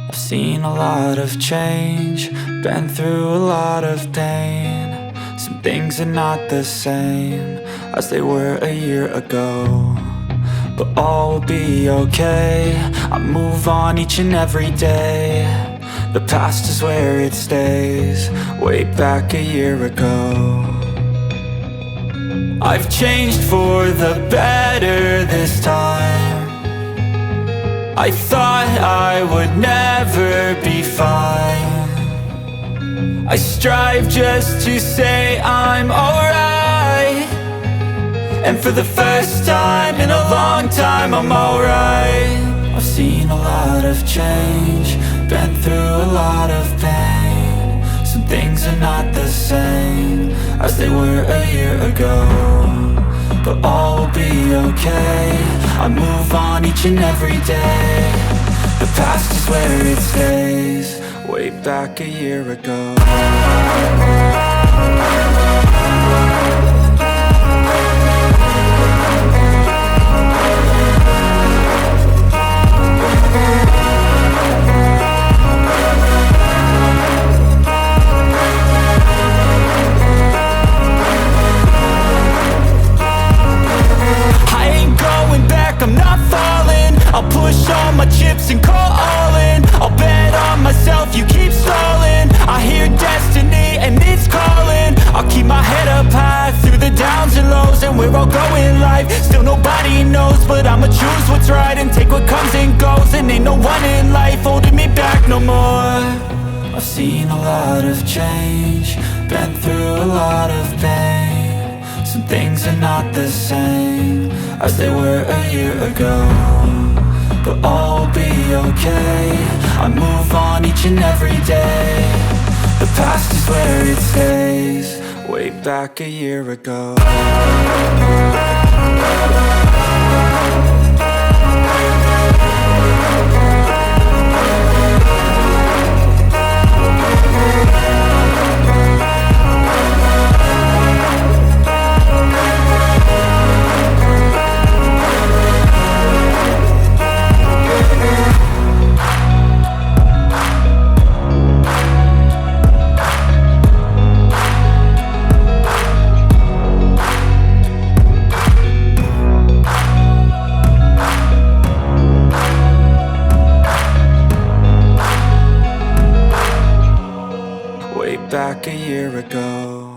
I've seen a lot of change, been through a lot of pain. Some things are not the same as they were a year ago, but all will be okay. I move on each and every day. The past is where it stays, way back a year ago. I've changed for the better this time. I thought I would never be fine. I strive just to say I'm alright, and for the first time in a long time I'm alright. I've seen a lot of change, been through a lot of pain. Some things are not the same as they were a year ago, but all will be okay. I move on each and every day. The past is where it stays, way back a year ago. I'm not falling, I'll push all my chips and call all in. I'll bet on myself, you keep stalling. I hear destiny and it's calling. I'll keep my head up high through the downs and lows, and we're all going life. Still nobody knows, but I'ma choose what's right and take what comes and goes. And ain't no one in life holding me back no more. I've seen a lot of change, been through a lot of pain. Some things are not the same as they were a year ago, but all will be okay. I move on each and every day. The past is where it stays, way back a year ago. Back a year ago.